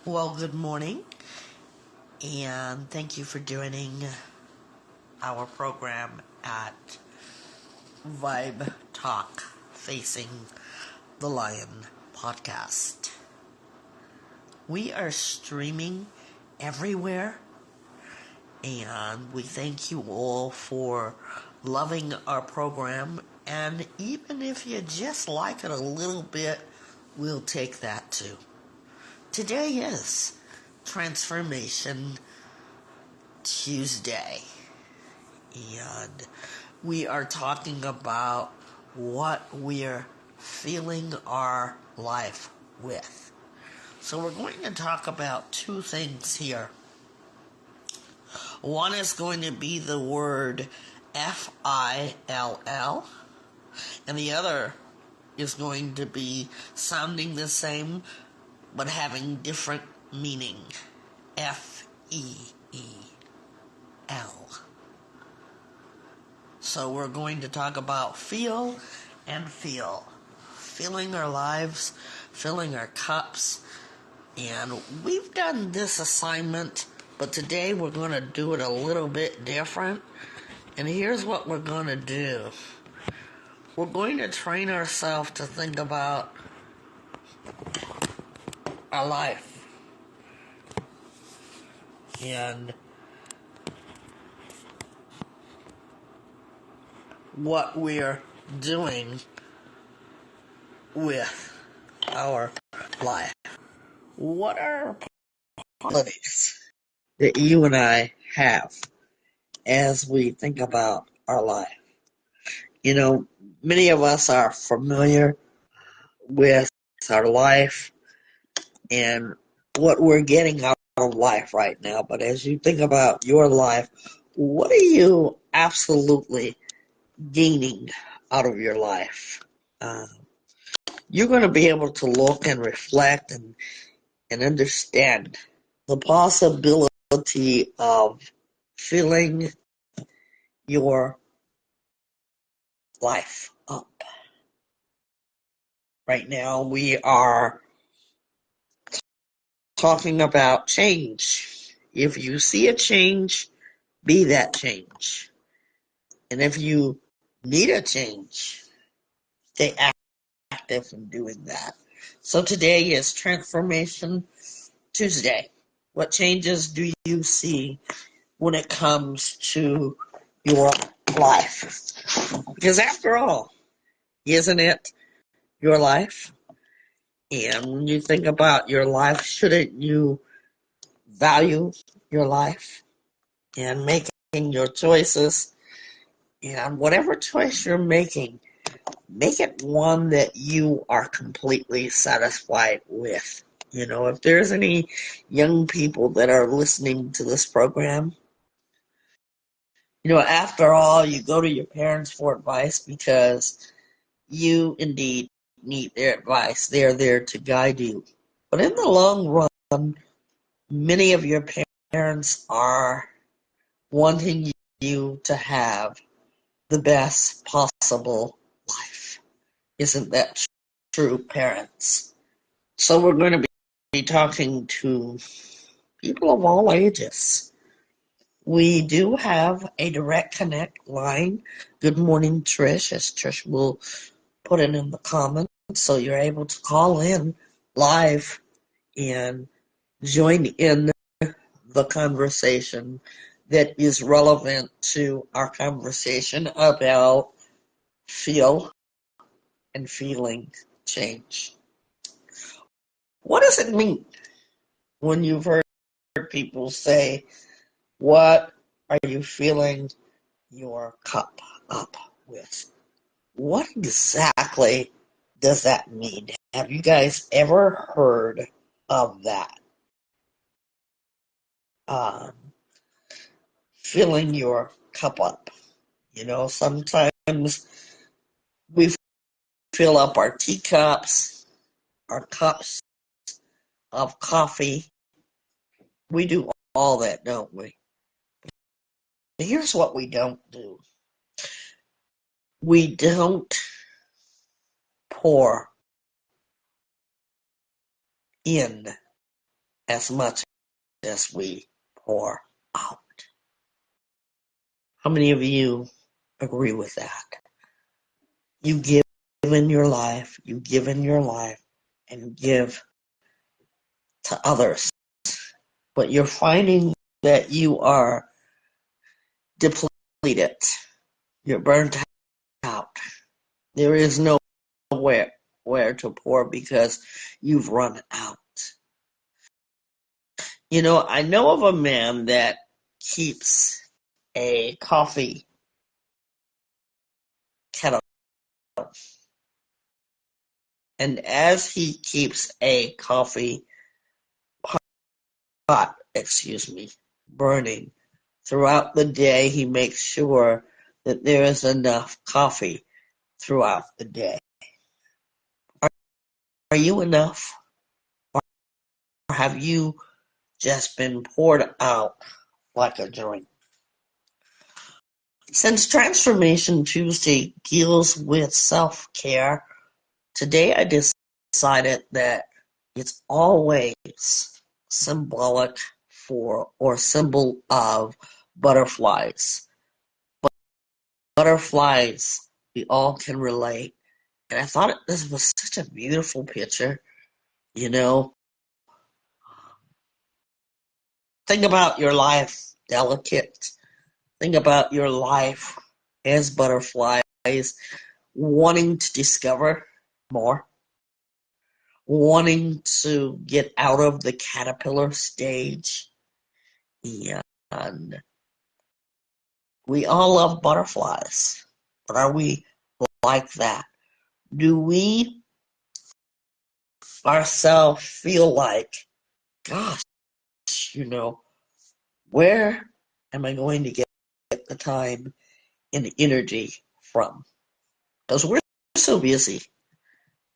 Well, good morning, and thank you for joining our program at Vibe Talk Facing the Lion podcast. We are streaming everywhere, and we thank you all for loving our program. And even if you just like it a little bit, we'll take that too. Today is Transformation Tuesday, and we are talking about what we're filling our life with. So we're going to talk about two things here. One is going to be the word F-I-L-L, and the other is going to be sounding the same but having different meaning. F-E-E-L. So we're going to talk about feel and feel. Filling our lives, filling our cups. And we've done this assignment, but today we're going to do it a little bit different. And here's what we're going to do. We're going to train ourselves to think about our life. And what we're doing with our life. What are qualities that you and I have as we think about our life? You know, many of us are familiar with our life and what we're getting out of life right now. But as you think about your life, what are you absolutely gaining out of your life? You're going to be able to look and reflect and understand the possibility of filling your life up. Right now we are talking about change. If you see a change, be that change. And if you need a change, stay active in doing that. So today is Transformation Tuesday. What changes do you see when it comes to your life? Because after all, isn't it your life? And when you think about your life, shouldn't you value your life and making your choices? And whatever choice you're making, make it one that you are completely satisfied with. You know, if there's any young people that are listening to this program, after all, you go to your parents for advice because you indeed need their advice. They're there to guide you. But in the long run, many of your parents are wanting you to have the best possible life. Isn't that true, parents? So we're going to be talking to people of all ages. We do have a direct connect line. Good morning, Trish, as Trish will put it in the comments, so you're able to call in live and join in the conversation that is relevant to our conversation about feel and feeling change. What does it mean when you've heard people say, what are you filling your cup up with? What exactly does that mean? Have you guys ever heard of that? Filling your cup up. Sometimes we fill up our teacups, our cups of coffee. We do all that, don't we? But here's what we don't do. We don't pour in as much as we pour out. How many of you agree with that? You give in your life, and you give to others. But you're finding that you are depleted. You're burnt out. There is nowhere where to pour because you've run out. You know, I know of a man that keeps a coffee kettle. And as he keeps a coffee pot, burning throughout the day, he makes sure that there is enough coffee throughout the day. Are you enough? Or have you just been poured out like a drink? Since Transformation Tuesday deals with self-care, today I decided that it's always symbolic for or symbol of butterflies. Butterflies, we all can relate. And I thought this was such a beautiful picture. You know, think about your life delicate. Think about your life as butterflies, wanting to discover more, wanting to get out of the caterpillar stage. And we all love butterflies, but are we like that? Do we ourselves feel like, gosh, where am I going to get the time and the energy from? Because we're so busy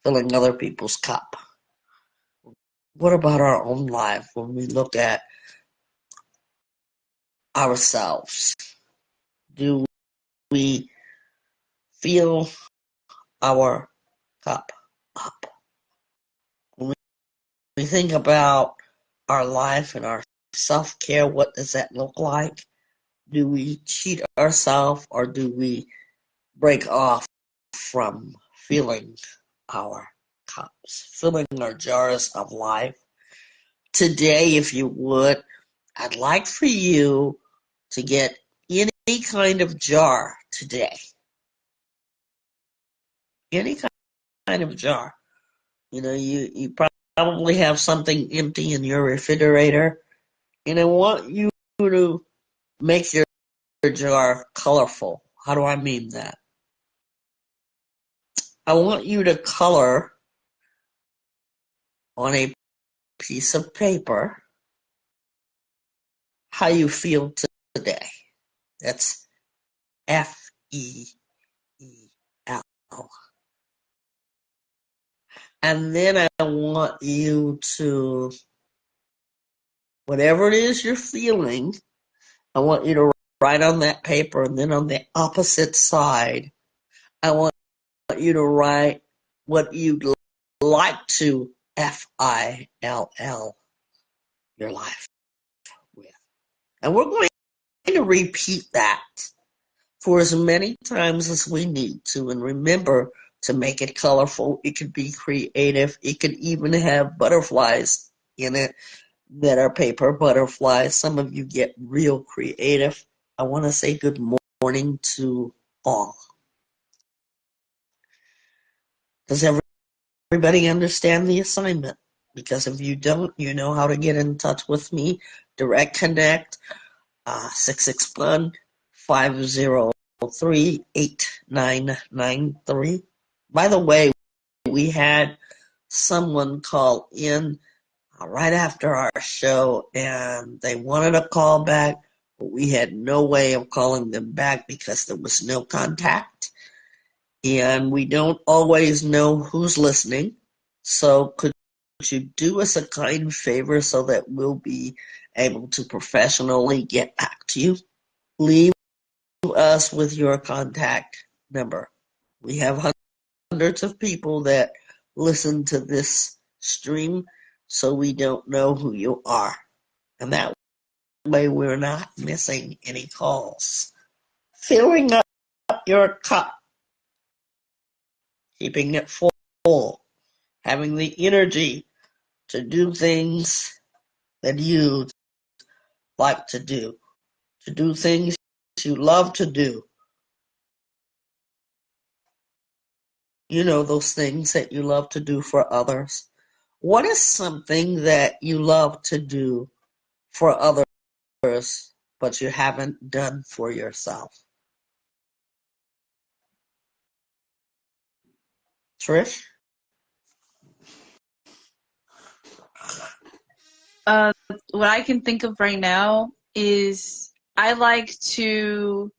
filling other people's cup. What about our own life when we look at ourselves? Do we fill our cup up? When we think about our life and our self-care, what does that look like? Do we cheat ourselves or do we break off from filling our cups, filling our jars of life? Today, if you would, I'd like for you to get any kind of jar today. Any kind of jar. You know, you probably have something empty in your refrigerator, and I want you to make your jar colorful. How do I mean that? I want you to color on a piece of paper how you feel today. That's FEEL. And then I want you to, whatever it is you're feeling, I want you to write on that paper, and then on the opposite side, I want you to write what you'd like to FILL your life with. And we're going to repeat that for as many times as we need to. And remember to make it colorful. It could be creative. It could even have butterflies in it that are paper butterflies. Some of you get real creative. I want to say good morning to all. Does everybody understand the assignment? Because if you don't, you know how to get in touch with me. Direct Connect, 661-503-8993. By the way, we had someone call in right after our show, and they wanted a call back, but we had no way of calling them back because there was no contact. And we don't always know who's listening. So could you do us a kind favor so that we'll be able to professionally get back to you? Leave us with your contact number. We have hundreds of people that listen to this stream. so we don't know who you are. And that way we're not missing any calls. Filling up your cup, keeping it full, having the energy to do things that you like to do things you love to do. You know, those things that you love to do for others. What is something that you love to do for others, but you haven't done for yourself? Trish? What I can think of right now is I like to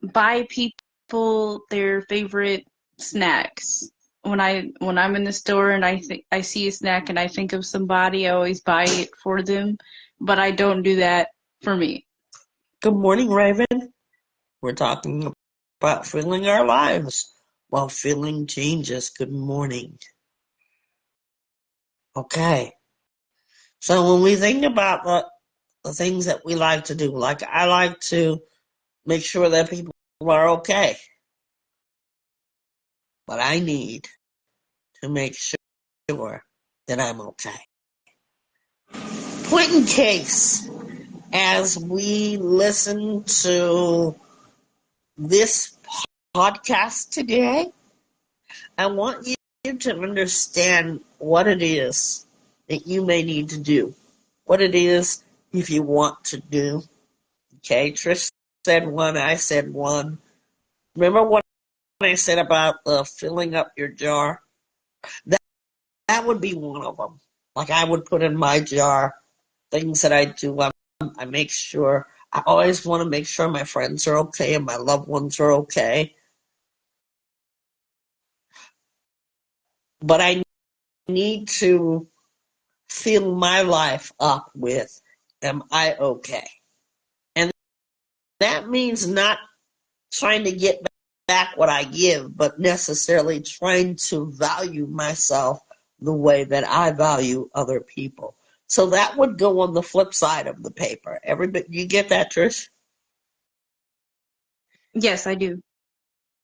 buy people their favorite snacks. When I'm in the store and I see a snack and I think of somebody, I always buy it for them, but I don't do that for me. Good morning, Raven. We're talking about filling our lives while feeling changes. Good morning. Okay. So when we think about the things that we like to do, like I like to make sure that people are okay, but I need to make sure that I'm okay. Point in case, as we listen to this podcast today, I want you to understand what it is that you may need to do, what it is if you want to do. Okay, Trish said one, I said one. Remember what I said about filling up your jar? That would be one of them. Like I would put in my jar things that I do. I make sure, I always want to make sure my friends are okay and my loved ones are okay. But I need to fill my life up with, am I okay? And that means not trying to get back what I give, but necessarily trying to value myself the way that I value other people. So that would go on the flip side of the paper. Everybody, you get that, Trish? Yes, I do.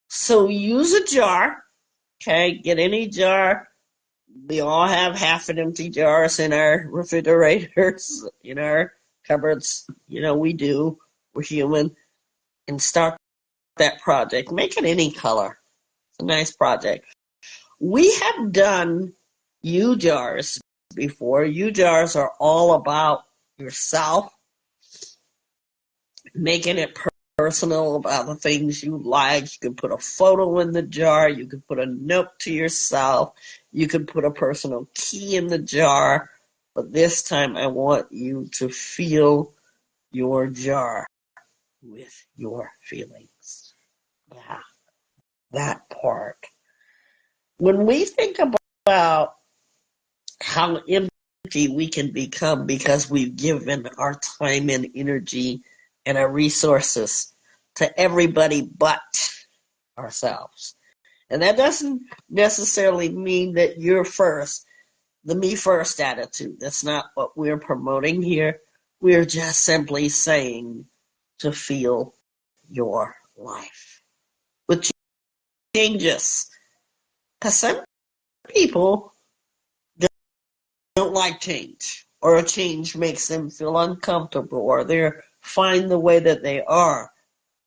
So use a jar, okay? Get any jar. We all have half an empty jars in our refrigerators, in our cupboards. You know, we do. We're human. And start that project. Make it any color. It's a nice project. We have done U jars before. U jars are all about yourself, making it personal about the things you like. You can put a photo in the jar. You can put a note to yourself. You can put a personal key in the jar. But this time I want you to fill your jar with your feelings. Yeah, that part. When we think about how empty we can become because we've given our time and energy and our resources to everybody but ourselves. And that doesn't necessarily mean that you're first, the me first attitude. That's not what we're promoting here. We're just simply saying to feel your life with changes. Because some people don't like change, or a change makes them feel uncomfortable, or they're fine the way that they are.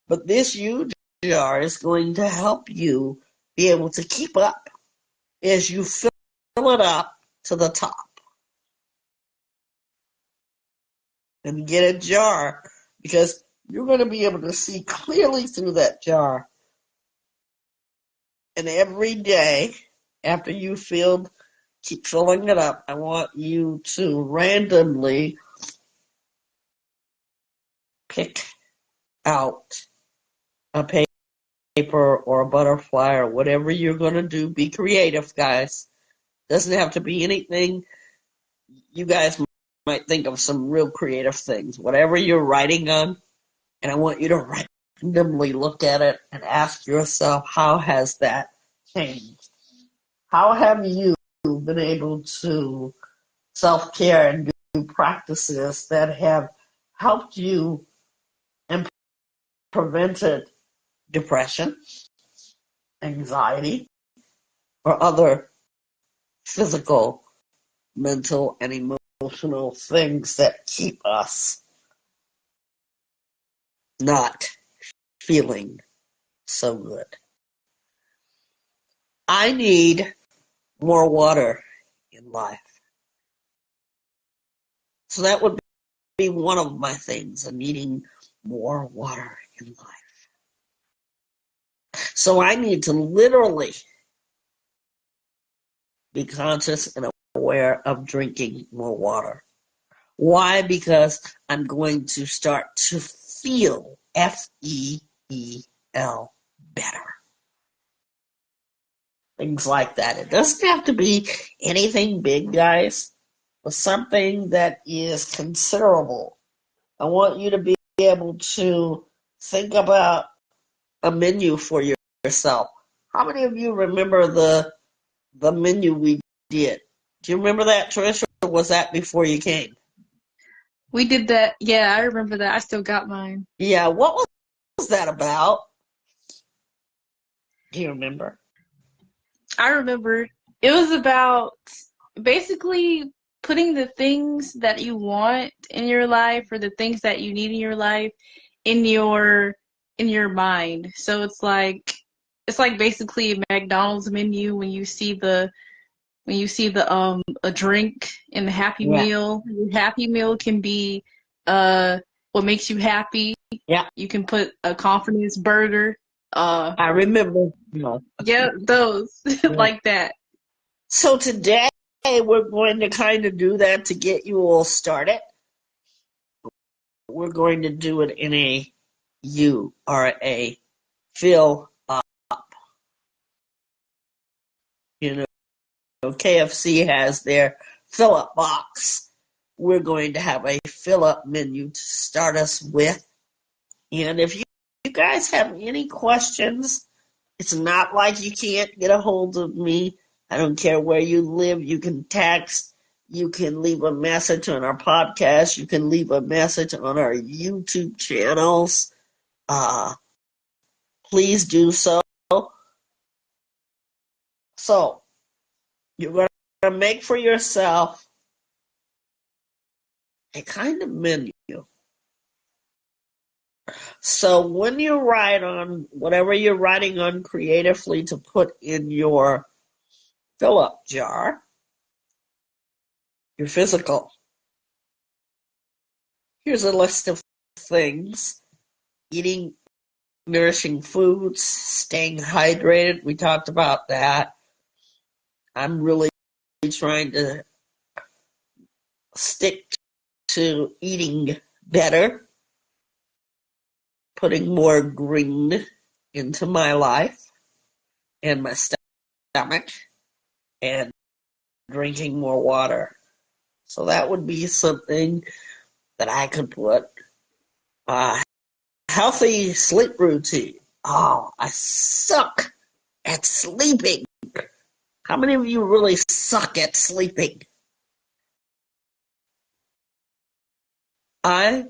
But this UJR is going to help you be able to keep up as you fill it up to the top and get a jar, because you're going to be able to see clearly through that jar. And every day after you keep filling it up, I want you to randomly pick out a paper or a butterfly or whatever you're going to do. Be creative, guys. Doesn't have to be anything. You guys might think of some real creative things. Whatever you're writing on, and I want you to randomly look at it and ask yourself, how has that changed? How have you been able to self-care and do practices that have helped you and prevented depression, anxiety, or other physical, mental, and emotional things that keep us not feeling so good. I need more water in life. So that would be one of my things, needing more water in life. So I need to literally be conscious and aware of drinking more water. Why? Because I'm going to start to feel F-E-E-L better. Things like that. It doesn't have to be anything big, guys, but something that is considerable. I want you to be able to think about a menu for yourself. How many of you remember the menu we did? Do you remember that, Trish, or was that before you came? We did that. Yeah, I remember that. I still got mine. Yeah, what was that about? Do you remember? I remember it was about basically putting the things that you want in your life or the things that you need in your life in your mind. So it's like basically a McDonald's menu when you see the a drink in the Happy Yeah, Meal. Your Happy Meal can be what makes you happy. yeah, You can put a confidence burger. I remember. No. Yeah, those Yeah. like that. So today we're going to kind of do that to get you all started. We're going to do it in a U or a fill up. You know, KFC has their fill up box. We're going to have a fill up menu to start us with. And if you guys have any questions, it's not like you can't get a hold of me. I don't care where you live. You can text. You can leave a message on our podcast. You can leave a message on our YouTube channels. Uh, please do so. So you're going to make for yourself a kind of menu. So when you write on whatever you're writing on creatively to put in your fill up jar, your physical, here's a list of things: eating nourishing foods, staying hydrated. We talked about that. I'm really trying to stick to eating better, putting more green into my life and my stomach, and drinking more water. So that would be something that I could put. Uh, Healthy sleep routine. Oh, I suck at sleeping. How many of you really suck at sleeping? I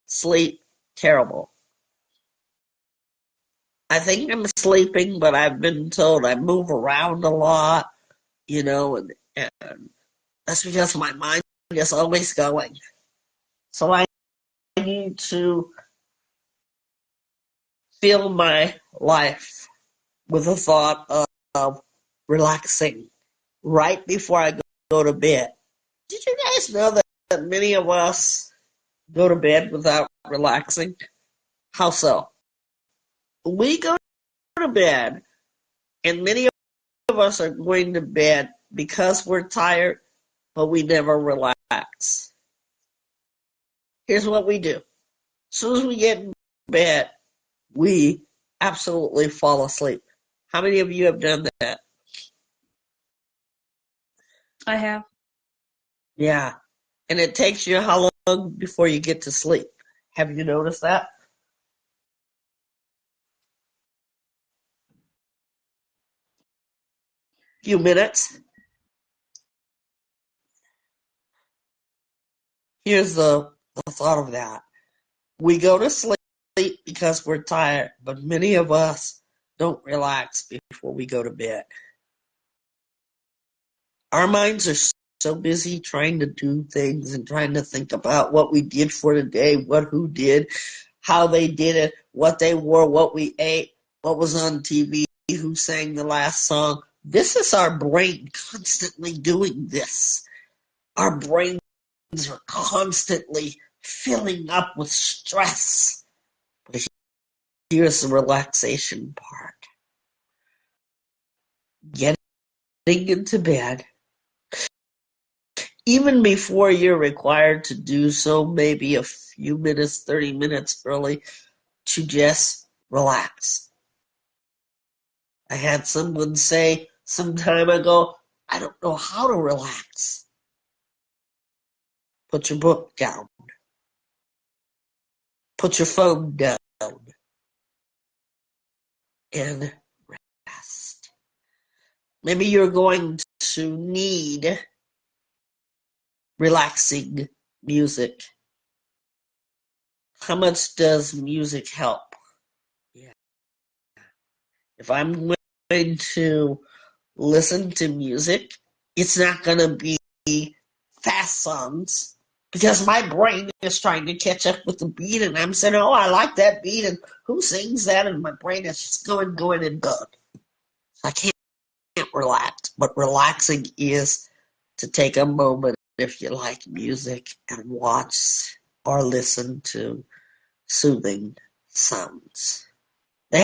sleep terrible. I think I'm sleeping, but I've been told I move around a lot, and that's because my mind is always going. So I need to fill my life with a thought of relaxing right before I go to bed. Did you guys know that many of us go to bed without relaxing? How so? We go to bed, and many of us are going to bed because we're tired, but we never relax. Here's what we do. As soon as we get in bed, we absolutely fall asleep. How many of you have done that? I have. Yeah. And it takes you how long before you get to sleep? Have you noticed that? Few minutes. Here's the thought of that. We go to sleep because we're tired, but many of us don't relax before we go to bed. Our minds are so busy trying to do things and trying to think about what we did for the day, who did, how they did it, what they wore, what we ate, what was on TV, who sang the last song. This is our brain constantly doing this. Our brains are constantly filling up with stress. But here's the relaxation part. Getting into bed, even before you're required to do so, maybe a few minutes, 30 minutes early, to just relax. I had someone say some time ago, I don't know how to relax. Put your book down. Put your phone down. And rest. Maybe you're going to need relaxing music. How much does music help? Yeah. If I'm going to listen to music, it's not going to be fast songs because my brain is trying to catch up with the beat, and I'm saying, oh, I like that beat, and who sings that? And my brain is just going, and going. I can't relax, but relaxing is to take a moment, if you like music, and watch or listen to soothing sounds. They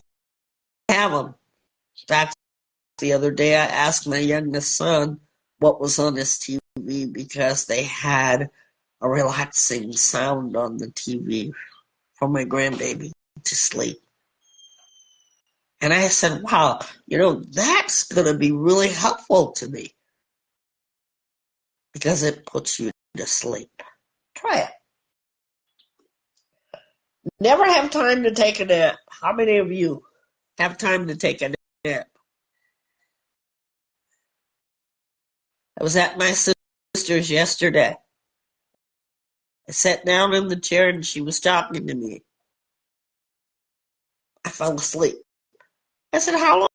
have them. In fact, the other day I asked my youngest son what was on his TV because they had a relaxing sound on the TV for my grandbaby to sleep. And I said, wow, that's going to be really helpful to me because it puts you to sleep. Try it. Never have time to take a nap. How many of you have time to take a nap? I was at my sister's yesterday. I sat down in the chair and she was talking to me. I fell asleep. I said, how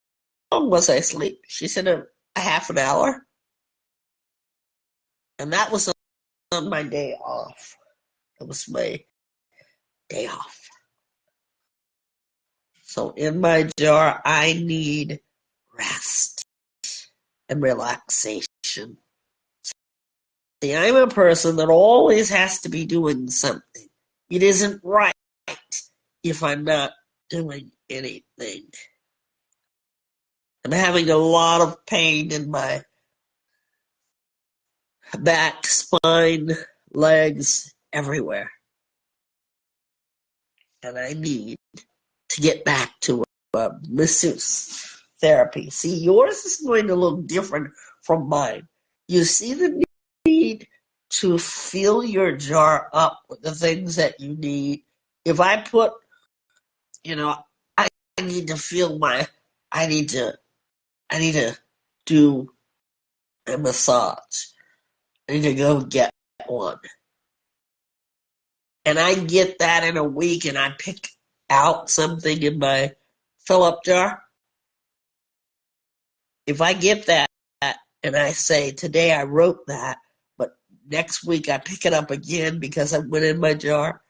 long was I asleep? She said, a half an hour. And that was on my day off. It was my day off. So in my jar, I need rest and relaxation. See, I'm a person that always has to be doing something. It isn't right if I'm not doing anything. I'm having a lot of pain in my back, spine, legs, everywhere. And I need to get back to masseuse therapy. See, yours is going to look different from mine. You see the need to fill your jar up with the things that you need. If I put, I need to feel I need to do a massage. I need to go get one. And I get that in a week and I pick out something in my fill-up jar. If I get that and I say, today I wrote that, but next week I pick it up again because I went in my jar,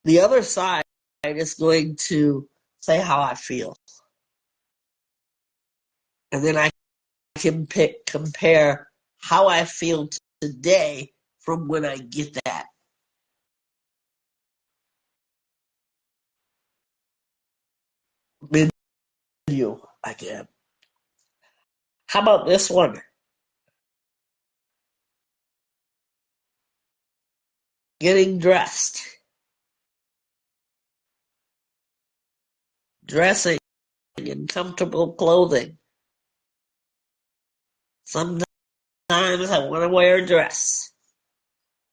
the other side is going to say how I feel. And then I can compare how I feel today from when I get that. Menu again. How about this one? Getting dressed. Dressing in comfortable clothing. Sometimes I want to wear a dress.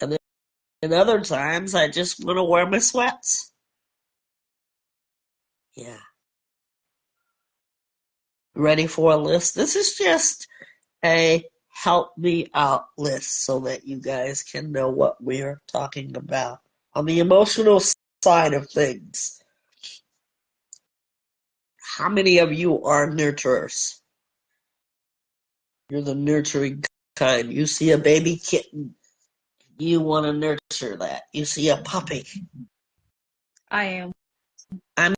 And other times I just want to wear my sweats. Yeah. Ready for a list? This is just a help me out list so that you guys can know what we're talking about. On the emotional side of things, how many of you are nurturers? You're the nurturing kind. You see a baby kitten, you want to nurture that. You see a puppy. I am. I'm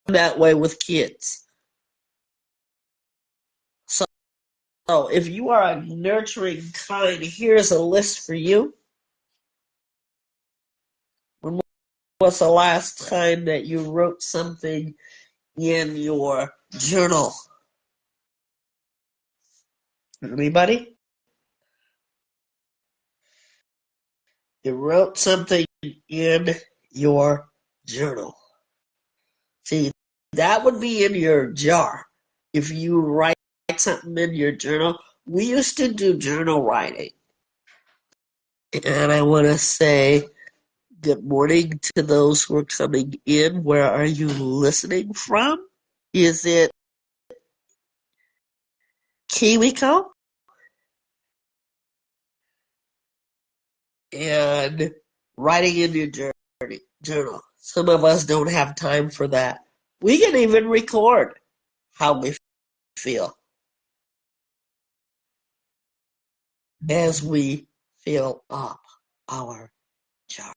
that way with kids. So if you are a nurturing kind, here's a list for you. When was the last time that you wrote something in your journal? Anybody? You wrote something in your journal. See, that would be in your jar. If you write something in your journal, we used to do journal writing. And I want to say good morning to those who are coming in. Where are you listening from? Is it Kiwiko? And writing in your journal. Some of us don't have time for that. We can even record how we feel as we fill up our jar.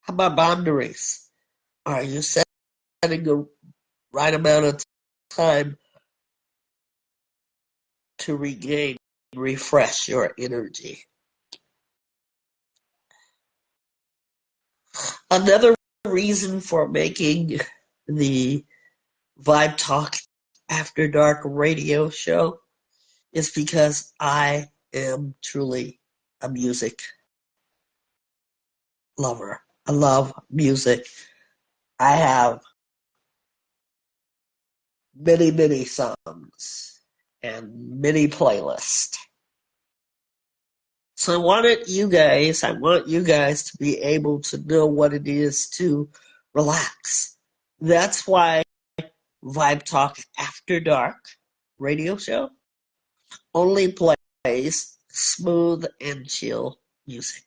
How about boundaries? Are you setting the right amount of time to regain, refresh your energy? Another reason for making the Vibe Talk After Dark radio show is because I am truly a music lover. I love music. I have many, many songs and many playlists. So I want you guys to be able to know what it is to relax. That's why Vibe Talk After Dark radio show only plays smooth and chill music.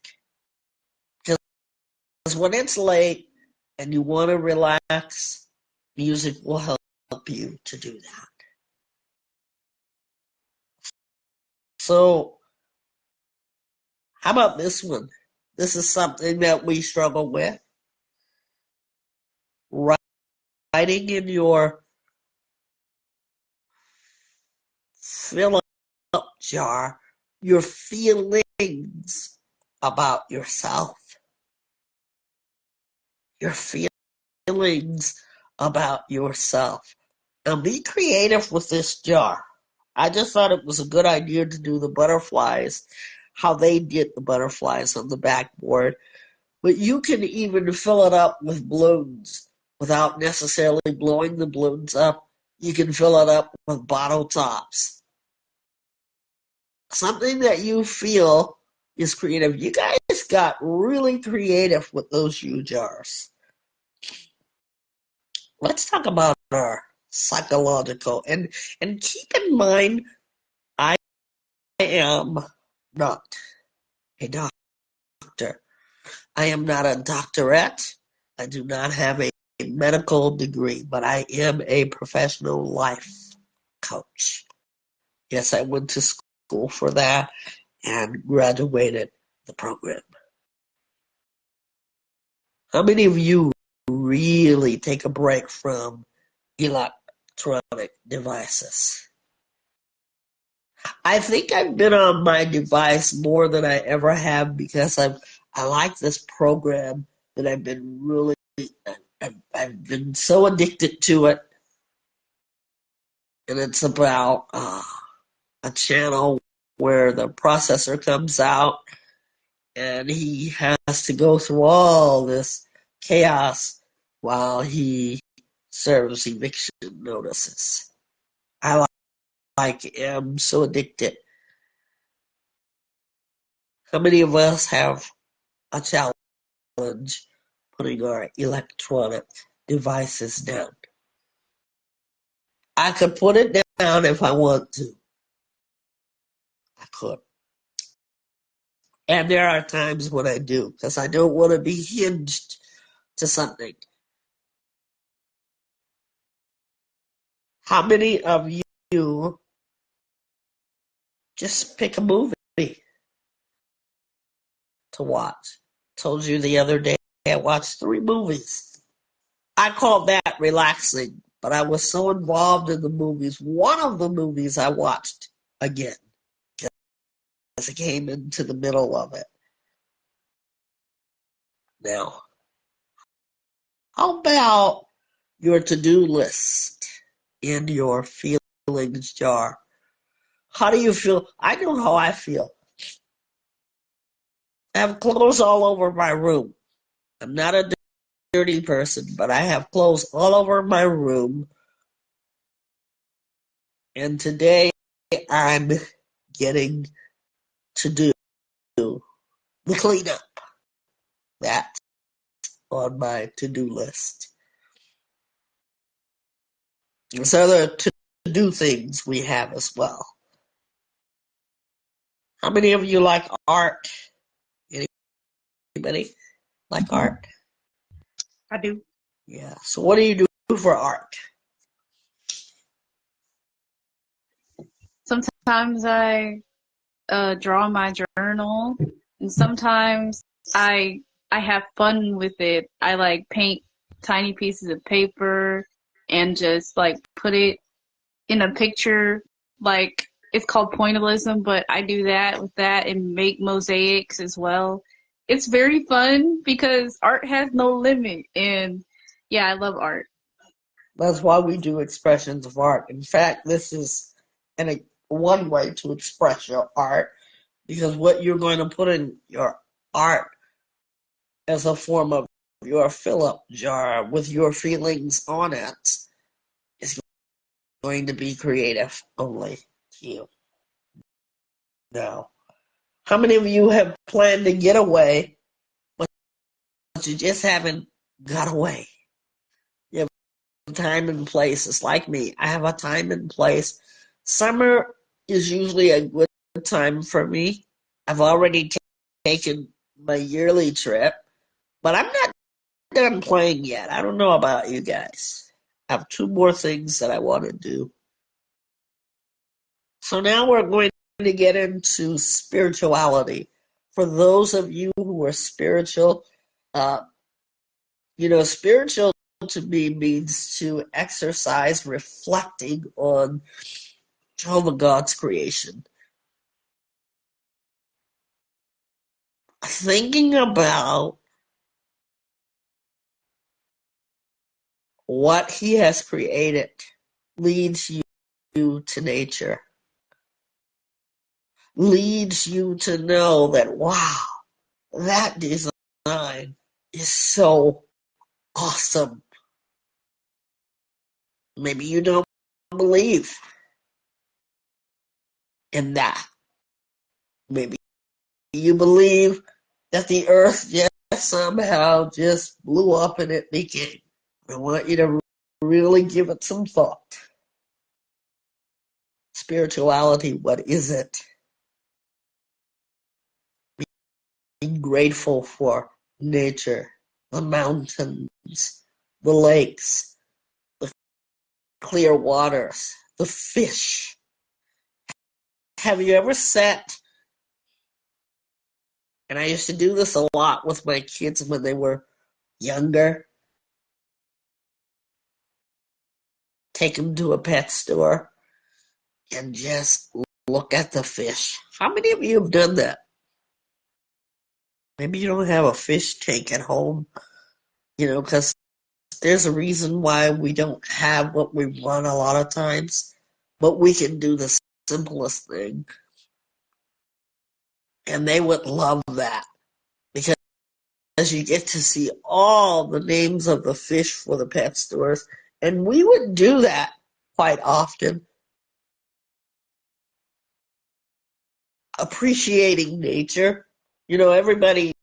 Because when it's late and you want to relax, music will help you to do that. So, how about this one? This is something that we struggle with. Writing in your fill up jar your feelings about yourself, your feelings about yourself. And be creative with this jar. I just thought it was a good idea to do the butterflies, how they did the butterflies on the backboard. But you can even fill it up with balloons without necessarily blowing the balloons up. You can fill it up with bottle tops. Something that you feel is creative. You guys got really creative with those U jars. Let's talk about our psychological and keep in mind I am not a doctor. I am not a doctorate. I do not have a medical degree, but I am a professional life coach. Yes, I went to school for that and graduated the program. How many of you really take a break from electronic devices? I think I've been on my device more than I ever have because I like this program that I've been really I've been so addicted to it, and it's about a channel where the processor comes out and he has to go through all this chaos while he serves eviction notices. I am so addicted. How many of us have a challenge putting our electronic devices down? I could put it down if I want to. And there are times when I do, because I don't want to be hinged to something. How many of you just pick a movie to watch? Told you the other day I watched 3 movies. I called that relaxing, but I was so involved in the movies. One of the movies I watched again, because I came into the middle of it. Now, how about your to-do list in your feelings jar? How do you feel? I know how I feel. I have clothes all over my room. I'm not a dirty person, but I have clothes all over my room. And today I'm getting to do the cleanup. That's on my to-do list. There's other to-do things we have as well. How many of you like art? Anybody like art? I do. Yeah. So what do you do for art? Sometimes I draw my journal, and sometimes I I have fun with it. I like paint tiny pieces of paper and just like put it in a picture. Like it's called pointillism, but I do that with that and make mosaics as well. It's very fun because art has no limit, and yeah, I love art. That's why we do expressions of art. In fact, this is one way to express your art, because what you're going to put in your art as a form of your fill-up jar with your feelings on it is going to be creative only to you. Now, how many of you have planned to get away, but you just haven't got away? You have a time and place. It's like me. I have a time and place. Summer is usually a good time for me. I've already taken my yearly trip, but I'm not done playing yet. I don't know about you guys. I have 2 more things that I want to do. So now we're going to get into spirituality. For those of you who are spiritual, uh, spiritual to me means to exercise reflecting on Jehovah God's creation. Thinking about what he has created leads you to nature, leads you to know that, wow, that design is so awesome. Maybe you don't believe in that. Maybe you believe that the earth just somehow just blew up and it became. I want you to really give it some thought. Spirituality, what is it? Being grateful for nature, the mountains, the lakes, the clear waters, the fish. Have you ever sat, and I used to do this a lot with my kids when they were younger, take them to a pet store and just look at the fish. How many of you have done that? Maybe you don't have a fish tank at home, because there's a reason why we don't have what we want a lot of times, but we can do the simplest thing. And they would love that, because you get to see all the names of the fish for the pet stores. And we would do that quite often, appreciating nature. Everybody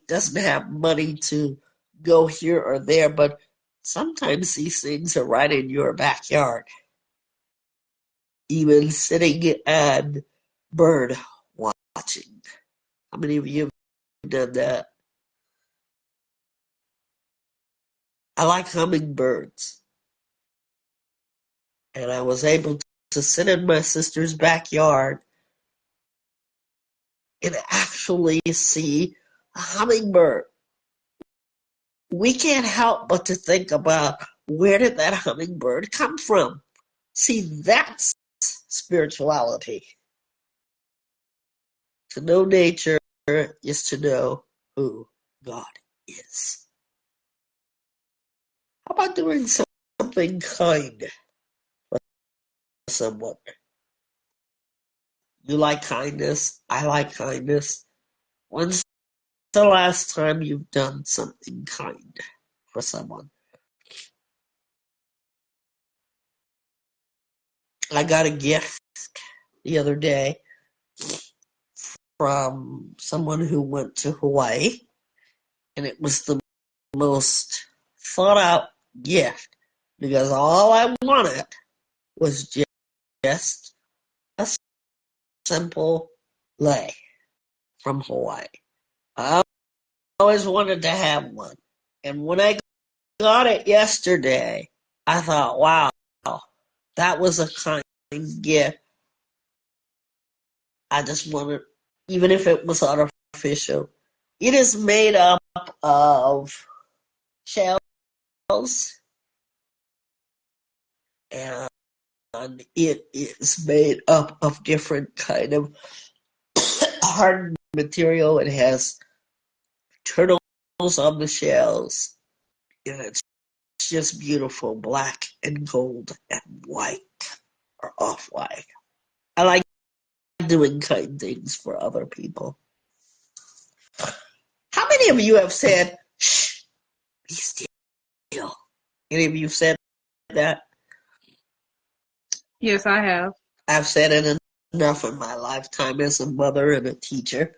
doesn't have money to go here or there, but sometimes these things are right in your backyard. Even sitting and bird watching. How many of you have done that? I like hummingbirds. And I was able to sit in my sister's backyard and actually see a hummingbird. We can't help but to think about, where did that hummingbird come from? See, that's spirituality. To know nature is to know who God is. How about doing something kind for someone? You like kindness. I like kindness. When's the last time you've done something kind for someone? I got a gift the other day from someone who went to Hawaii, and it was the most thought out gift because all I wanted was just a simple lei from Hawaii. I always wanted to have one. And when I got it yesterday, I thought, wow, that was a kind gift. I just wanted, even if it was artificial, it is made up of shells, and it is made up of different kind of hard material. It has turtles on the shells, and it's just beautiful, black and gold and white or off-white. I like doing kind things for other people. How many of you have said, shh, be still? Any of you said that? Yes, I have. I've said it enough in my lifetime as a mother and a teacher.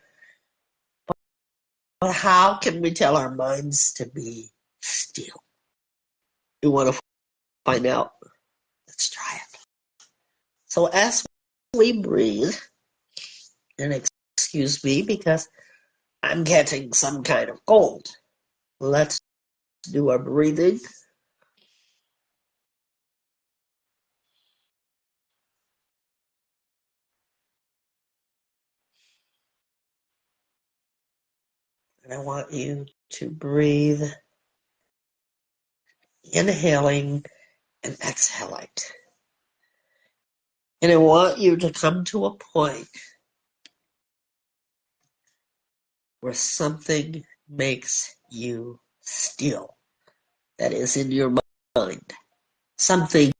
But how can we tell our minds to be still? You want to find out? Let's try it. So as we breathe, and excuse me because I'm getting some kind of cold. Let's do our breathing. And I want you to breathe, inhaling and exhaling. And I want you to come to a point where something makes you still. That is in your mind. Something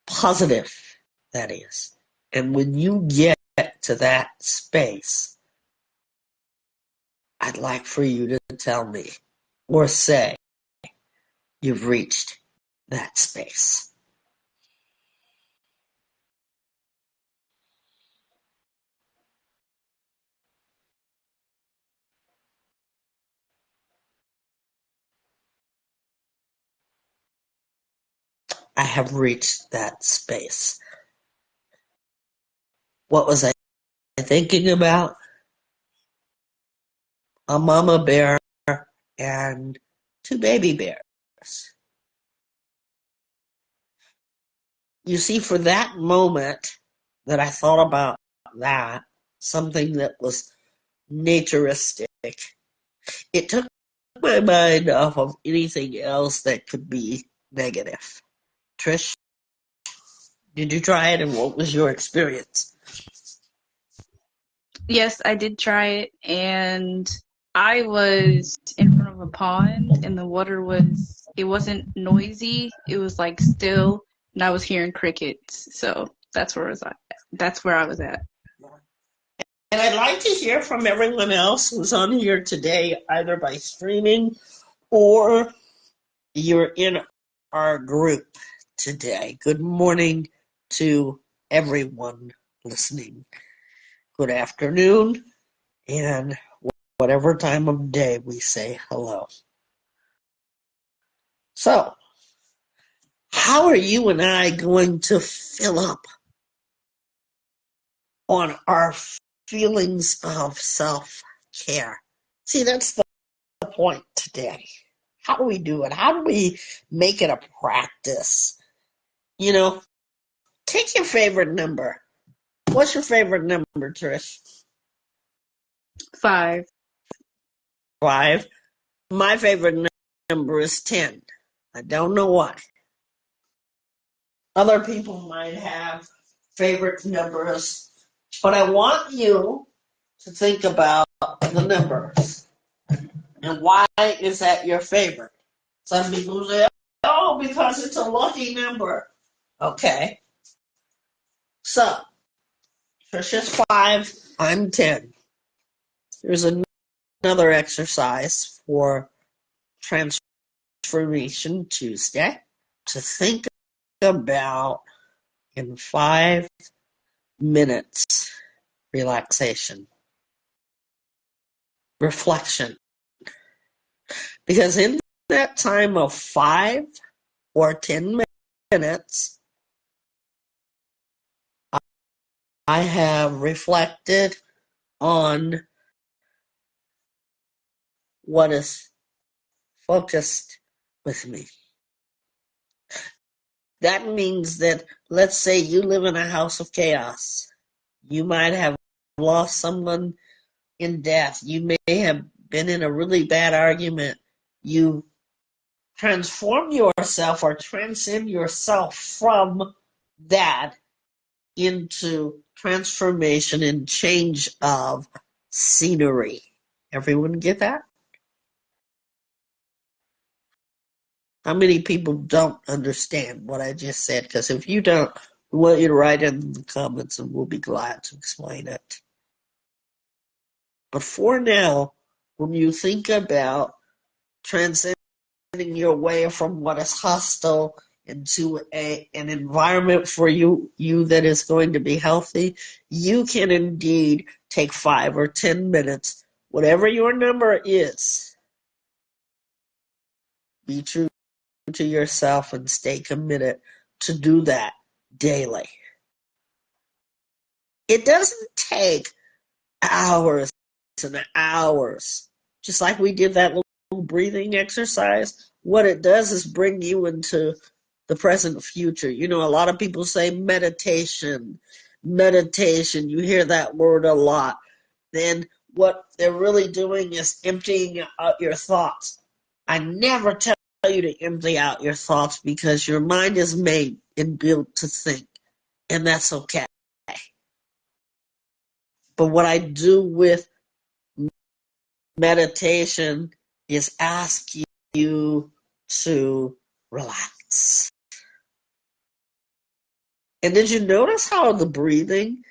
positive, that is. And when you get to that space, I'd like for you to tell me or say you've reached that space. I have reached that space. What was I thinking about? A mama bear and two baby bears. You see, for that moment that I thought about that, something that was naturistic, it took my mind off of anything else that could be negative. Trish, did you try it and what was your experience? Yes, I did try it, and I was in front of a pond, and the water it wasn't noisy. It was like still, and I was hearing crickets. So that's where I was at. That's where I was at. And I'd like to hear from everyone else who's on here today, either by streaming or you're in our group today. Good morning to everyone listening. Good afternoon, and whatever time of day we say hello. So, how are you and I going to fill up on our feelings of self-care. See, that's the point today. How do we do it? How do we make it a practice? You know, take your favorite number. What's your favorite number, Trish? 5. 5. My favorite number is 10. I don't know why. Other people might have favorite numbers, but I want you to think about the numbers. And why is that your favorite? Some people say, oh, because it's a lucky number. Okay. So, Trisha's 5, I'm 10. Here's another exercise for Transformation Tuesday to think about in 5 minutes relaxation, reflection. Because in that time of 5 or 10 minutes, I have reflected on what is focused with me. That means that, let's say you live in a house of chaos. You might have lost someone in death. You may have been in a really bad argument. You transform yourself or transcend yourself from that into transformation and change of scenery. Everyone get that? How many people don't understand what I just said? Because if you don't, we want you to write it in the comments and we'll be glad to explain it. But for now, when you think about transcending your way from what is hostile into an environment for you that is going to be healthy, you can indeed take 5 or 10 minutes, whatever your number is, be true to yourself and stay committed to do that daily. It doesn't take hours and hours, just like we did that little breathing exercise. What it does is bring you into the present future. You know, a lot of people say meditation. You hear that word a lot. Then what they're really doing is emptying out your thoughts. I never tell you to empty out your thoughts because your mind is made and built to think, and that's okay. But what I do with meditation is ask you to relax. And did you notice how the breathing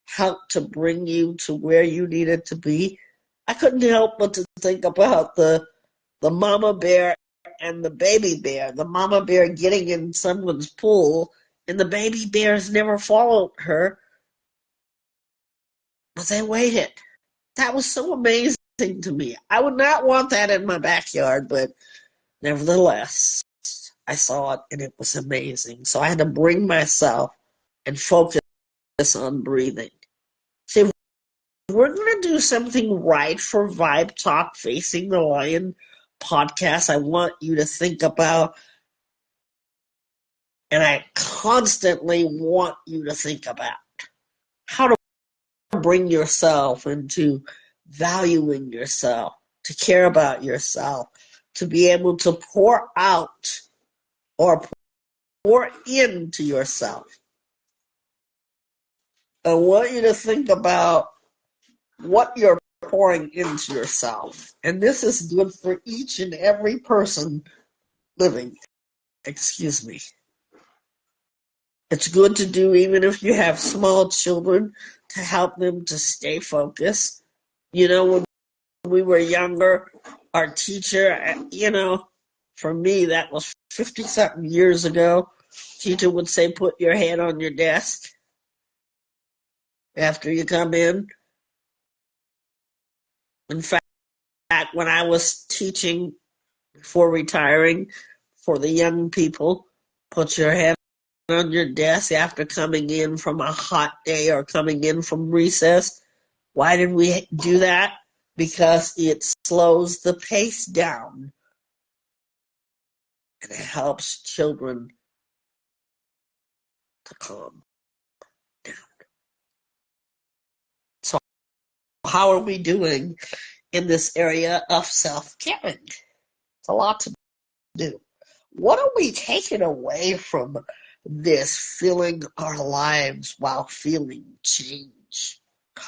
helped to bring you to where you needed to be? I couldn't help but to think about the mama bear and the baby bear. The mama bear getting in someone's pool, and the baby bears never followed her, but they waited. That was so amazing to me. I would not want that in my backyard, but nevertheless, I saw it and it was amazing. So I had to bring myself and focus on breathing. See, if we're going to do something right for Vibe Talk Facing the Lion podcast, I want you to think about, and I constantly want you to think about, how to bring yourself into valuing yourself, to care about yourself, to be able to pour out or pour into yourself. I want you to think about what you're pouring into yourself. And this is good for each and every person living. Excuse me. It's good to do even if you have small children, to help them to stay focused. You know, when we were younger, our teacher, for me, that was 50-something years ago. Teacher would say, put your head on your desk after you come in. In fact, when I was teaching before retiring for the young people, put your head on your desk after coming in from a hot day or coming in from recess. Why did we do that? Because it slows the pace down and it helps children to calm down. So how are we doing in this area of self-caring? It's a lot to do. What are we taking away from this filling our lives while feeling change?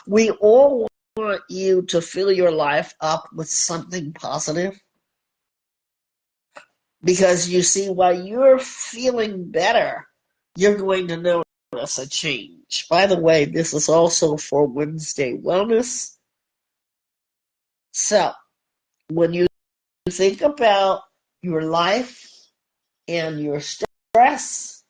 We all want you to fill your life up with something positive. Because you see, while you're feeling better, you're going to notice a change. By the way, this is also for Wednesday Wellness. So, when you think about your life and your stress,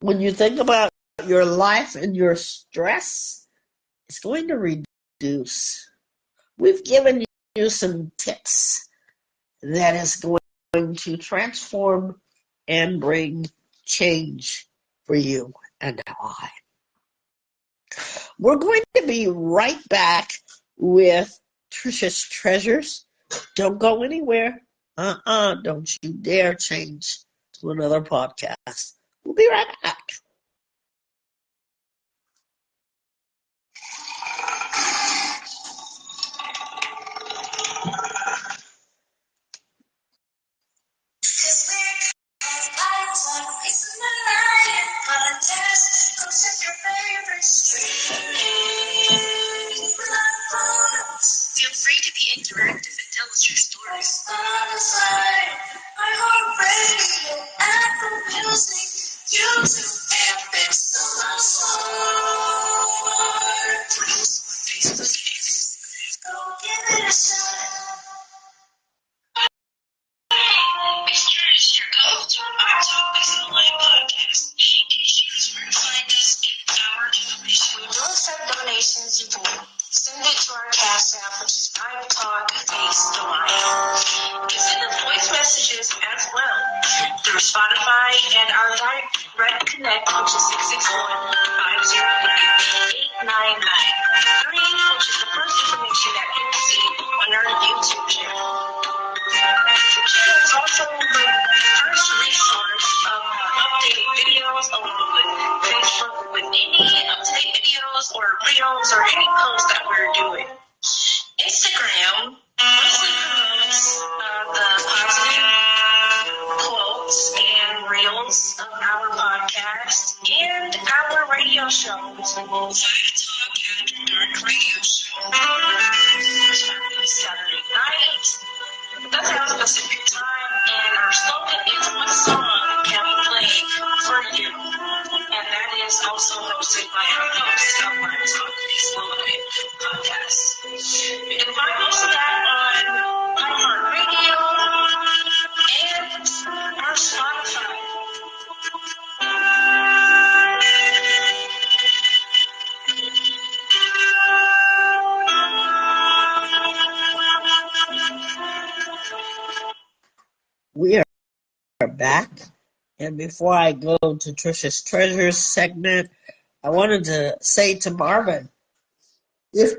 when you think about your life and your stress, it's going to reduce. We've given you some tips that is going to transform and bring change for you and I. We're going to be right back with Trisha's Treasures. Don't go anywhere. Don't you dare change to another podcast. We'll be right back. Feel free to be interactive and tell us your stories. Apple Music, YouTube, and Facebook, Go give it a shot. Be sure to share codes from our Vibe podcast. In case you just where to find us in our information. We do accept donations. You can send it to our Cashapp, which is vibetalkfacethelion. You can send us voice messages as well through Spotify and our direct connect, which is 661-508-8993, which is the first information that you will see on our YouTube channel. The channel is also the first resource of updated videos along with Facebook with any up-to-date videos or reels or any posts that we're doing. Instagram mostly promotes the positive quotes and reels of our podcast and our radio shows. Vibe Talk After Dark Radio Show. Saturday night. It does have a specific time, and our slogan is "What song can we play for you?" And that is also hosted by our host of Vibe Talk Facethelion podcast. You can find most of that on iHeartRadio and our Spotify. We are back. And before I go to Trisha's Treasures segment, I wanted to say to Marvin, if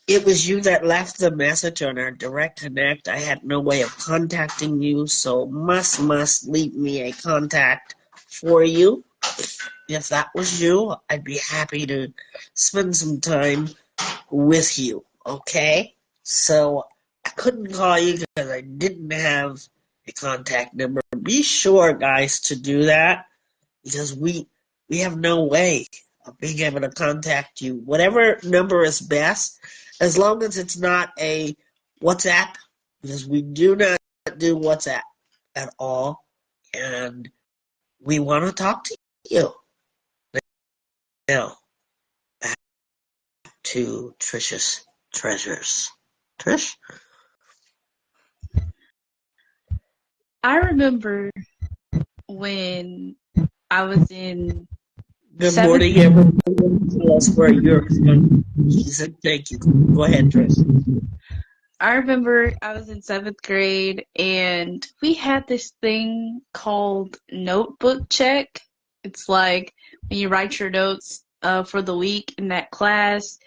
it was you that left the message on our direct connect, I had no way of contacting you, so must leave me a contact for you. If that was you, I'd be happy to spend some time with you, okay? So I couldn't call you because I didn't have a contact number. Be sure, guys, to do that because we have no way of being able to contact you. Whatever number is best, as long as it's not a WhatsApp, because we do not do WhatsApp at all, and we want to talk to you. Now, back to Trisha's Treasures. Trish? I remember when I was in Good morning, everyone. Tell us where you're from. She said, thank you. Go ahead, Trish. I remember I was in 7th grade and we had this thing called notebook check. It's like when you write your notes for the week in that class.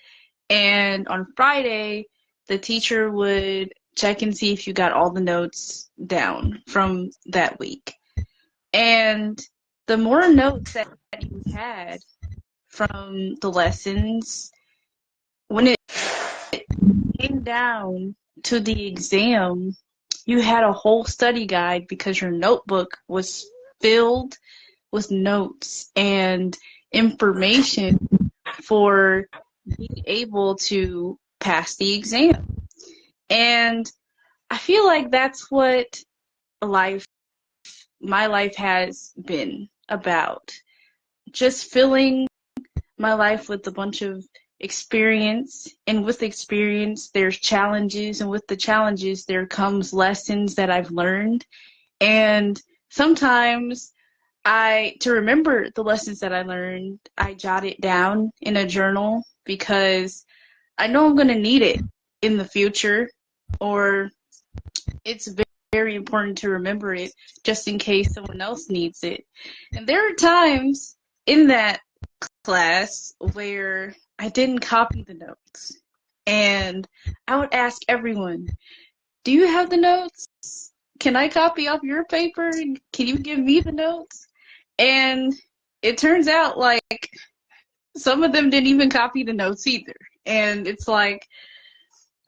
And on Friday, the teacher would check and see if you got all the notes down from that week. And the more notes that you had from the lessons, when it came down to the exam, you had a whole study guide because your notebook was filled with notes and information for being able to pass the exam. And I feel like that's what my life has been about. Just filling my life with a bunch of experience, and with experience there's challenges, and with the challenges there comes lessons that I've learned. And sometimes to remember the lessons that I learned, I jot it down in a journal because I know I'm going to need it in the future, or it's very important to remember it just in case someone else needs it. And there are times in that class where I didn't copy the notes. And I would ask everyone, do you have the notes? Can I copy off your paper? Can you give me the notes? And it turns out like some of them didn't even copy the notes either. And it's like,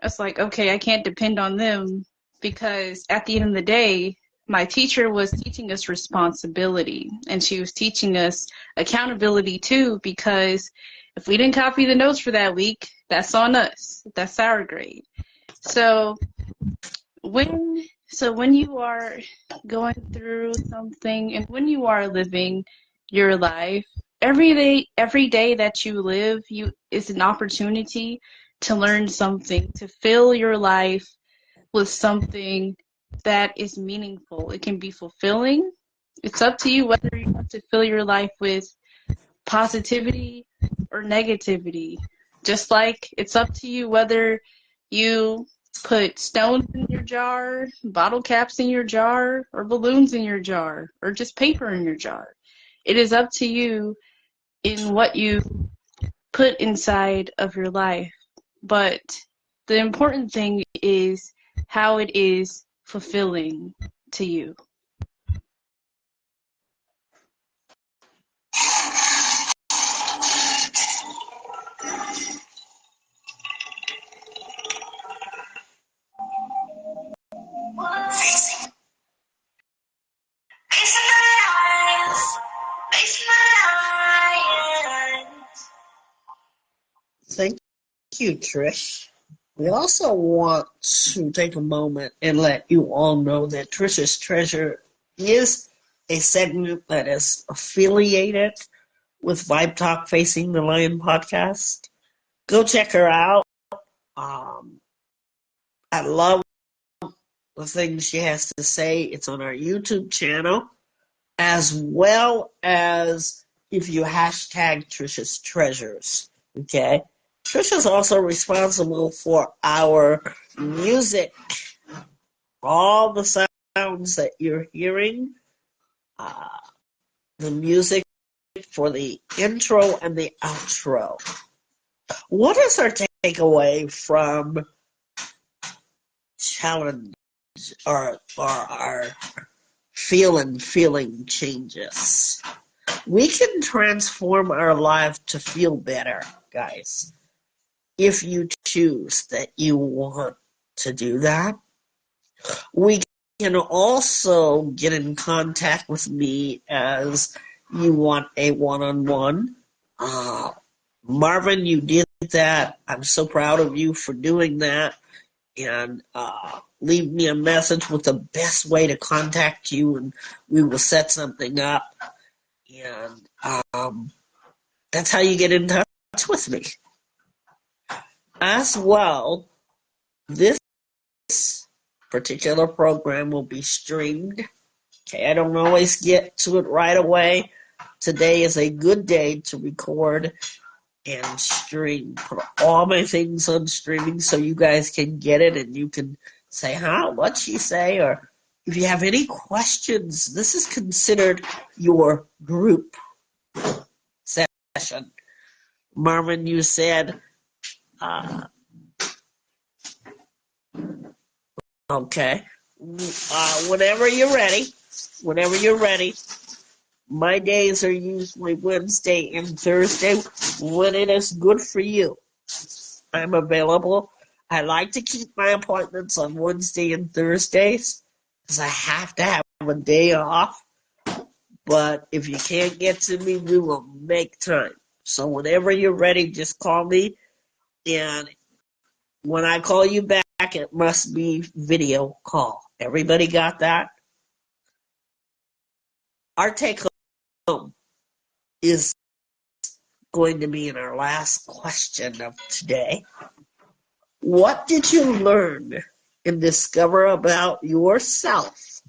okay, I can't depend on them because at the end of the day, my teacher was teaching us responsibility, and she was teaching us accountability too, because if we didn't copy the notes for that week, that's on us. That's our grade. So when you are going through something and when you are living your life, every day that you live is an opportunity to learn something, to fill your life with something that is meaningful. It can be fulfilling. It's up to you whether you want to fill your life with positivity or negativity. Just like it's up to you whether you put stones in your jar, bottle caps in your jar, or balloons in your jar, or just paper in your jar. It is up to you in what you put inside of your life. But the important thing is how it is fulfilling to you. Thank you, Trish. We also want to take a moment and let you all know that Trish's Treasure is a segment that is affiliated with Vibe Talk Facing the Lion podcast. Go check her out. I love the things she has to say. It's on our YouTube channel, as well as if you hashtag Trish's Treasures. Okay? Trisha's also responsible for our music. All the sounds that you're hearing, the music for the intro and the outro. What is our takeaway from challenge or our feeling changes? We can transform our life to feel better, guys. If you choose that you want to do that, we can also get in contact with me as you want a one-on-one. Marvin, you did that. I'm so proud of you for doing that. And leave me a message with the best way to contact you, and we will set something up. And that's how you get in touch with me. As well, this particular program will be streamed. Okay, I don't always get to it right away. Today is a good day to record and stream. Put all my things on streaming so you guys can get it and you can say, huh, what'd she say? Or if you have any questions, this is considered your group session. Marvin, you said, okay. Whenever you're ready, my days are usually Wednesday and Thursday when it is good for you. I'm available. I like to keep my appointments on Wednesday and Thursdays because I have to have a day off. But if you can't get to me, we will make time. So whenever you're ready, just call me. And when I call you back, it must be video call. Everybody got that? Our take home is going to be in our last question of today. What did you learn and discover about yourself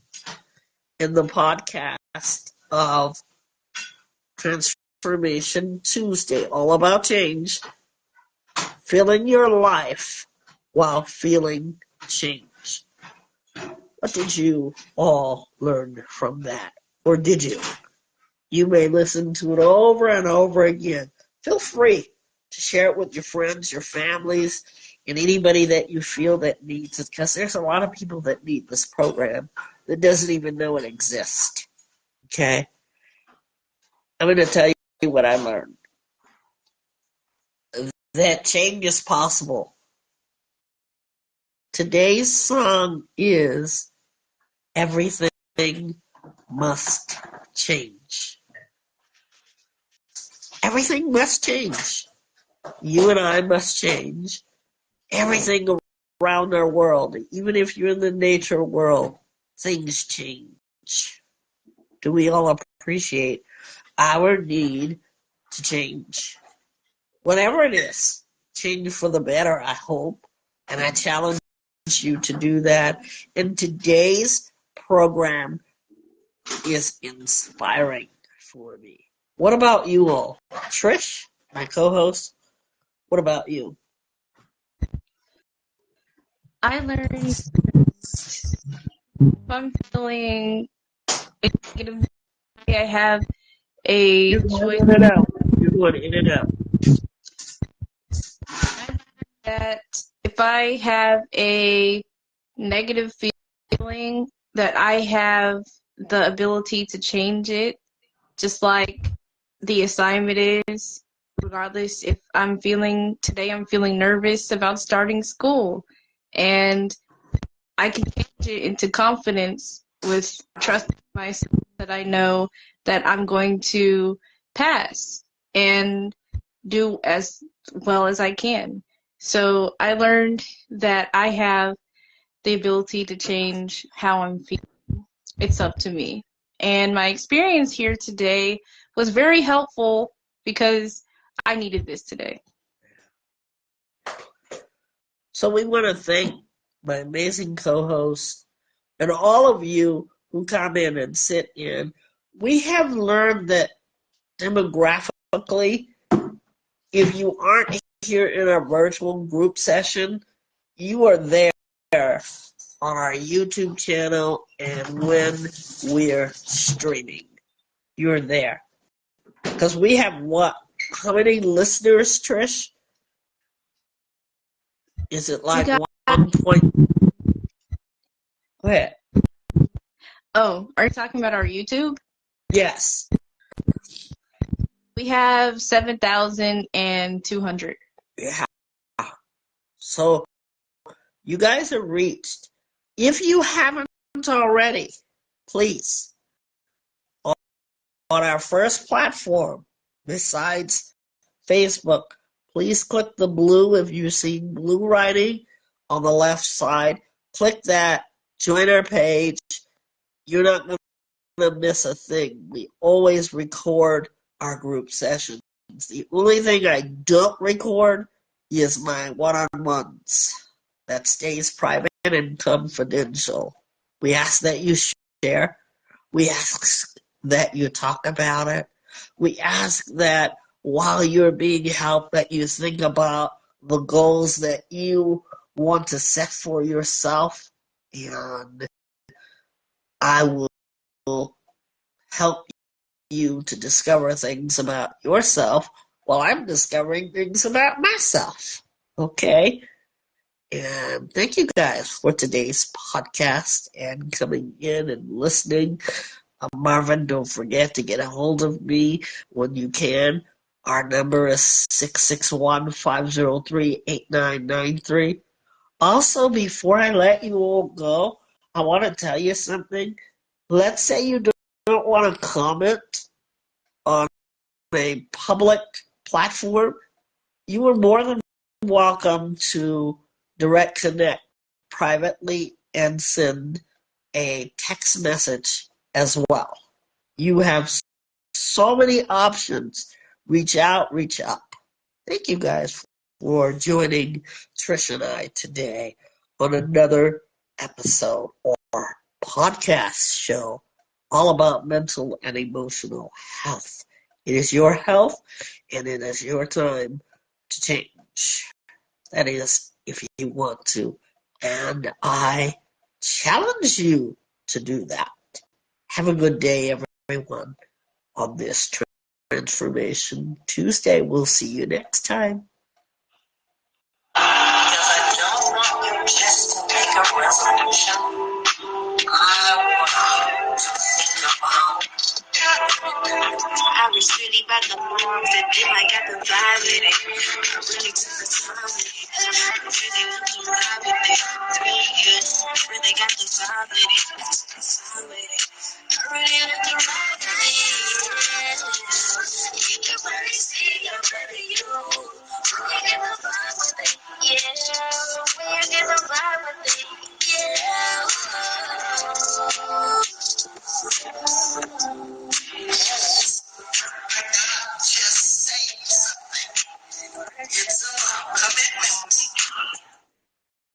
in the podcast of Transformation Tuesday, all about change, feeling your life while feeling change? What did you all learn from that? Or did you? You may listen to it over and over again. Feel free to share it with your friends, your families, and anybody that you feel that needs it, because there's a lot of people that need this program that doesn't even know it exists. Okay? I'm going to tell you what I learned. That change is possible. Today's song is Everything Must Change. Everything must change. You and I must change. Everything around our world, even if you're in the nature world, things change. Do we all appreciate our need to change? Whatever it is, change for the better, I hope. And I challenge you to do that. And today's program is inspiring for me. What about you all? Trish, my co-host, what about you? I learned if I'm feeling negative, I have a You're going choice in and out. You're going in and out. that if I have a negative feeling, that I have the ability to change it, just like the assignment is, regardless if I'm feeling nervous about starting school, and I can change it into confidence with trusting myself that I know that I'm going to pass and do as well as I can. So I learned that I have the ability to change how I'm feeling. It's up to me. And my experience here today was very helpful because I needed this today. So we want to thank my amazing co-host and all of you who come in and sit in. We have learned that demographically, if you aren't here in our virtual group session, you are there on our YouTube channel and when we're streaming. You're there. Because we have what? How many listeners, Trish? Is it like 1 point? Go ahead. Oh, are you talking about our YouTube? Yes. We have 7,200. Yeah. So you guys have reached. If you haven't already, please, on our first platform, besides Facebook, please click the blue if you see blue writing on the left side. Click that, join our page. You're not going to miss a thing. We always record our group sessions. The only thing I don't record is my one-on-ones. That stays private and confidential. We ask that you share. We ask that you talk about it. We ask that while you're being helped that you think about the goals that you want to set for yourself, and I will help you to discover things about yourself while I'm discovering things about myself. Okay? And thank you guys for today's podcast and coming in and listening. Marvin, don't forget to get a hold of me when you can. Our number is 661-503-8993. Also, before I let you all go, I want to tell you something. Let's say you don't want to comment on a public platform. You are more than welcome to direct connect privately and send a text message as well. You have so many options. Reach out, reach up. Thank you guys for joining Trish and I today on another episode or podcast show all about mental and emotional health. It is your health and it is your time to change. That is, if you want to. And I challenge you to do that. Have a good day, everyone, on this Transformation Tuesday. We'll see you next time. Because I don't want you just to make a resolution. I want you to think about. I was really about to move it, then I got the vibe with it. I really took the time with it. I really want to ride with it. 3 years, really got the vibe with it. Took the time with it. I really want to ride with it. You can really see I'm ready, you. When you get the vibe with it, yeah. When you get the vibe with it, yeah. Just say something. It's about commitment.